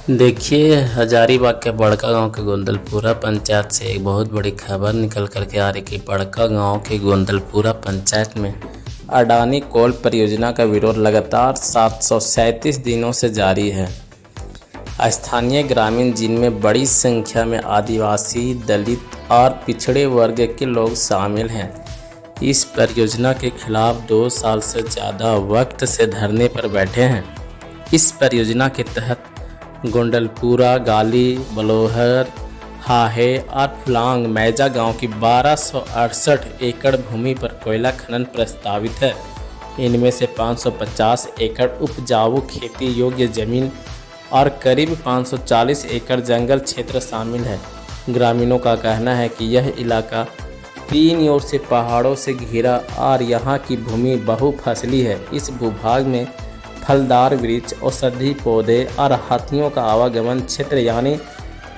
देखिए, हजारीबाग के बड़का गांव के गोंदलपुरा पंचायत से एक बहुत बड़ी खबर निकल कर के आ रही कि बड़का गांव के गोंदलपुरा पंचायत में अडानी कोल परियोजना का विरोध लगातार 737 दिनों से जारी है। स्थानीय ग्रामीण, जिनमें बड़ी संख्या में आदिवासी, दलित और पिछड़े वर्ग के लोग शामिल हैं, इस परियोजना के खिलाफ 2 साल से ज़्यादा वक्त से धरने पर बैठे हैं। इस परियोजना के तहत गोंडलपुरा, गाली, बलोहर, हाहे और फलांग मैजा गांव की 1268 एकड़ भूमि पर कोयला खनन प्रस्तावित है। इनमें से 550 एकड़ उपजाऊ खेती योग्य जमीन और करीब 540 एकड़ जंगल क्षेत्र शामिल है। ग्रामीणों का कहना है कि यह इलाका 3 ओर से पहाड़ों से घिरा और यहाँ की भूमि बहुफसली है। इस भूभाग में फलदार वृक्ष, औषधि पौधे और हाथियों का आवागमन क्षेत्र यानी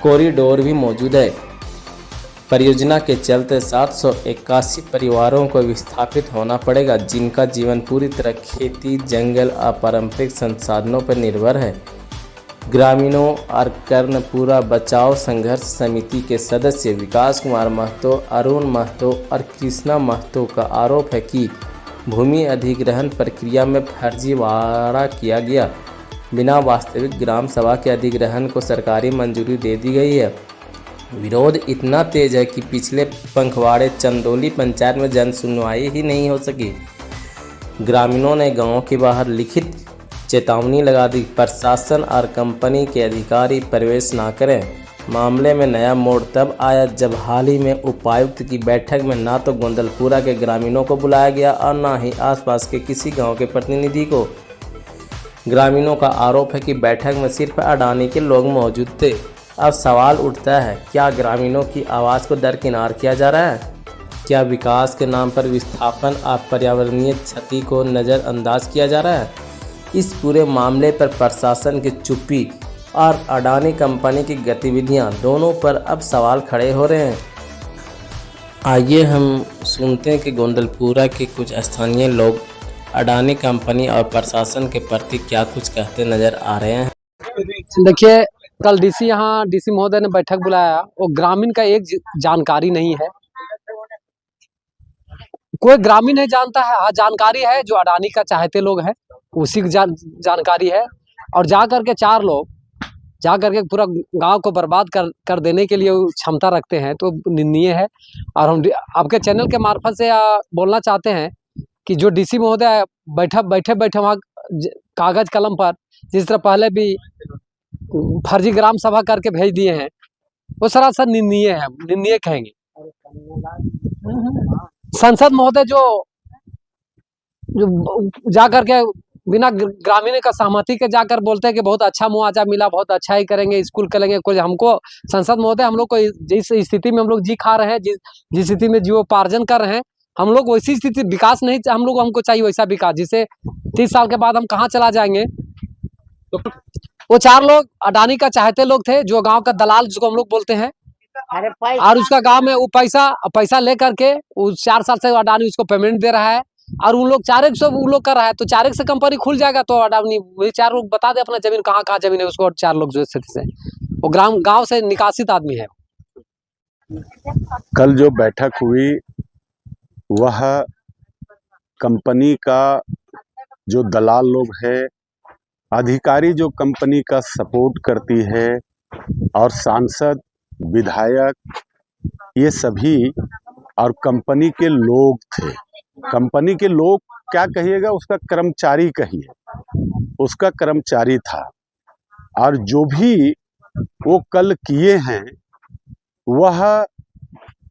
कॉरिडोर भी मौजूद है। परियोजना के चलते 781 परिवारों को विस्थापित होना पड़ेगा, जिनका जीवन पूरी तरह खेती, जंगल और पारंपरिक संसाधनों पर निर्भर है। ग्रामीणों और कर्णपुरा बचाओ संघर्ष समिति के सदस्य विकास कुमार महतो, अरुण महतो और कृष्णा महतो का आरोप है कि भूमि अधिग्रहण प्रक्रिया में फर्जीवाड़ा किया गया। बिना वास्तविक ग्राम सभा के अधिग्रहण को सरकारी मंजूरी दे दी गई है। विरोध इतना तेज है कि पिछले पंखवाड़े चंदौली पंचायत में जन सुनवाई ही नहीं हो सकी। ग्रामीणों ने गांव के बाहर लिखित चेतावनी लगा दी, प्रशासन और कंपनी के अधिकारी प्रवेश न करें। मामले में नया मोड़ तब आया जब हाल ही में उपायुक्त की बैठक में ना तो गोंदलपुरा के ग्रामीणों को बुलाया गया और न ही आसपास के किसी गांव के प्रतिनिधि को। ग्रामीणों का आरोप है कि बैठक में सिर्फ अडानी के लोग मौजूद थे। अब सवाल उठता है, क्या ग्रामीणों की आवाज़ को दरकिनार किया जा रहा है? क्या विकास के नाम पर विस्थापन और पर्यावरणीय क्षति को नज़रअंदाज किया जा रहा है? इस पूरे मामले पर प्रशासन की चुप्पी और अडानी कंपनी की गतिविधियां, दोनों पर अब सवाल खड़े हो रहे हैं। आइए हम सुनते हैं कि गोंदलपुरा के कुछ स्थानीय लोग अडानी कंपनी और प्रशासन के प्रति क्या कुछ कहते नजर आ रहे हैं। देखिए, कल डीसी महोदय ने बैठक बुलाया, वो ग्रामीण का एक जानकारी नहीं है। कोई ग्रामीण नहीं जानता है। हाँ, जानकारी है जो अडानी का चाहते लोग हैं, उसी की जानकारी है। और जा करके 4 लोग जा करके पूरा गांव को बर्बाद कर देने के लिए क्षमता रखते हैं, तो निंदनीय है। और हम आपके चैनल के मार्फत से बोलना चाहते हैं कि जो डीसी महोदय बैठे वहाँ कागज कलम पर जिस तरह पहले भी फर्जी ग्राम सभा करके भेज दिए हैं, वो सरासर निंदनीय है, निंदनीय कहेंगे। संसद महोदय जो जा करके बिना ग्रामीण का सहमति के जाकर बोलते हैं कि बहुत अच्छा मुआवजा मिला, बहुत अच्छा ही करेंगे, स्कूल करेंगे। कुछ हमको संसद महोदय, हम लोग को जिस स्थिति में हम लोग जी खा रहे हैं, जिस स्थिति में जीवोपार्जन कर रहे हैं, हम लोग वैसी स्थिति विकास नहीं, हमको चाहिए वैसा विकास जिससे 30 साल के बाद हम कहाँ चला जाएंगे। तो वो 4 लोग अडानी का चाहते लोग थे, जो गाँव का दलाल जिसको हम लोग बोलते हैं। और उसका गाँव में वो पैसा ले करके 4 साल से अडानी उसको पेमेंट दे रहा है। और उन लोग 4 सब वो लोग कर रहा है, तो 4 से कंपनी खुल जाएगा तो अडानी वही 4 लोग बता दे अपना जमीन कहाँ जमीन है उसको। और 4 लोग जो स्थिति से वो गांव से निकासित आदमी है। कल जो बैठक हुई वह कंपनी का जो दलाल लोग है, अधिकारी जो कंपनी का सपोर्ट करती है, और सांसद, विधायक, ये सभी और कंपनी के लोग थे। कंपनी के लोग क्या कहिएगा, उसका कर्मचारी कहिए, उसका कर्मचारी था। और जो भी वो कल किए हैं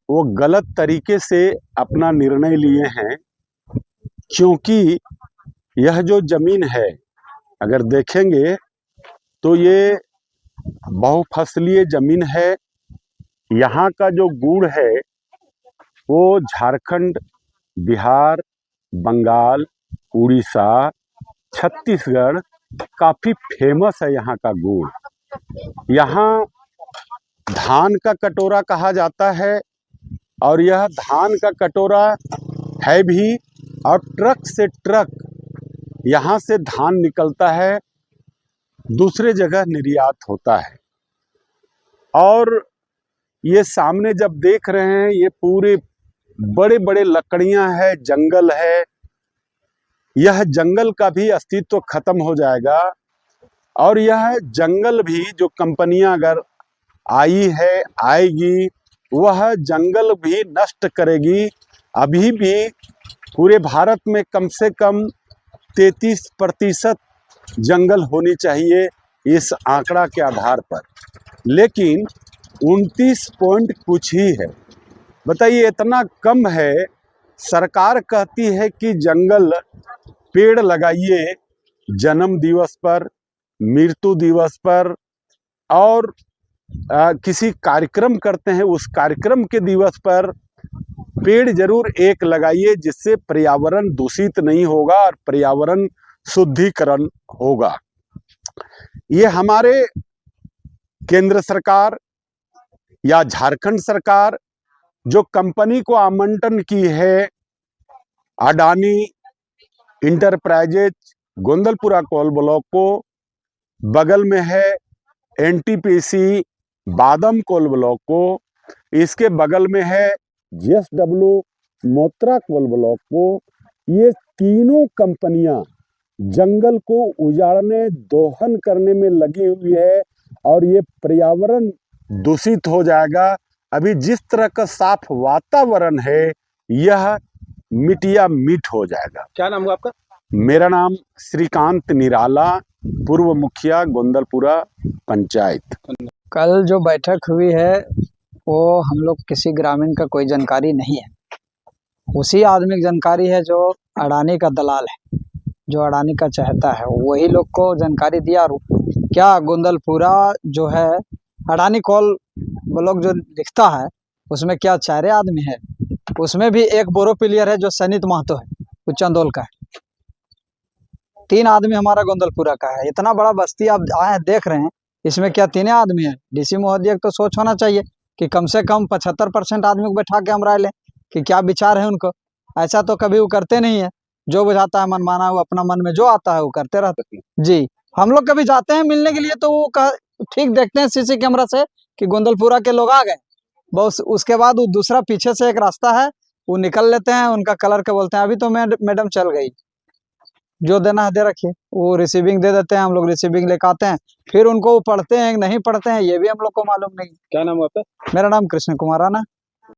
वो गलत तरीके से अपना निर्णय लिए हैं, क्योंकि यह जो जमीन है अगर देखेंगे तो ये बहुफसलीय जमीन है। यहाँ का जो गुड़ है वो झारखंड, बिहार, बंगाल, उड़ीसा, छत्तीसगढ़ काफ़ी फेमस है यहाँ का गुड़। यहाँ धान का कटोरा कहा जाता है, और यह धान का कटोरा है भी। और ट्रक से ट्रक यहाँ से धान निकलता है दूसरे जगह निर्यात होता है। और ये सामने जब देख रहे हैं, ये पूरे बड़े बड़े लकड़ियां है, जंगल है। यह जंगल का भी अस्तित्व खत्म हो जाएगा और यह जंगल भी, जो कंपनियां अगर आई है, आएगी, वह जंगल भी नष्ट करेगी। अभी भी पूरे भारत में कम से कम 33% जंगल होनी चाहिए इस आंकड़ा के आधार पर, लेकिन 29 पॉइंट कुछ ही है। बताइए, इतना कम है। सरकार कहती है कि जंगल पेड़ लगाइए जन्म दिवस पर, मृत्यु दिवस पर, और किसी कार्यक्रम करते हैं, उस कार्यक्रम के दिवस पर पेड़ जरूर एक लगाइए, जिससे पर्यावरण दूषित नहीं होगा और पर्यावरण शुद्धिकरण होगा। ये हमारे केंद्र सरकार या झारखंड सरकार जो कंपनी को आवंटन की है, Adani enterprises Gondalpura coal block को, बगल में है एनटीपीसी बादम कोल ब्लॉक को, इसके बगल में है जेएसडब्ल्यू मोत्रा कोल ब्लॉक को, ये तीनों कंपनियां जंगल को उजाड़ने, दोहन करने में लगी हुई है और ये पर्यावरण दूषित हो जाएगा। अभी जिस तरह का साफ वातावरण है, यह मिटिया मिट हो जाएगा। क्या नाम हुआ आपका? मेरा नाम श्रीकांत निराला, पूर्व मुखिया गोंदलपुरा पंचायत। कल जो बैठक हुई है वो हम लोग किसी ग्रामीण का कोई जानकारी नहीं है, उसी आदमी की जानकारी है जो अडानी का दलाल है, जो अडानी का चाहता है, वही लोग को जानकारी दिया। क्या गोंदलपुरा जो है अडानी कोल ब्लॉक जो दिखता है, उसमें क्या 4 आदमी है, उसमें भी एक बोरो प्लेयर है जो सनित महतो है, वो चंदोल का है। 3 आदमी हमारा गोंदलपुरा का है। इतना बड़ा बस्ती आप आए देख रहे हैं, इसमें क्या 3 आदमी है? डीसी महोदय को तो सोच होना चाहिए कि कम से कम 75% आदमी को बैठा के हम राय लें कि क्या विचार है उनको। ऐसा तो कभी वो करते नहीं है, जो बुझाता है मनमाना, वो अपना मन में जो आता है वो करते रहते हैं। जी, हम लोग कभी जाते हैं मिलने के लिए तो वो ठीक देखते हैं सीसी कैमरा से कि गोंदलपुरा के लोग आ गए, बस उसके बाद वो दूसरा पीछे से एक रास्ता है, वो निकल लेते हैं, उनका कलर के बोलते हैं अभी तो मैडम चल गई, जो देना है दे रखिए। वो रिसीविंग दे देते हैं, हम लोग रिसीविंग लेकर आते हैं, फिर उनको वो पढ़ते हैं नहीं पढ़ते हैं ये भी हम लोग को मालूम नहीं। क्या नाम हुआ आपका? मेरा नाम कृष्ण कुमार राणा।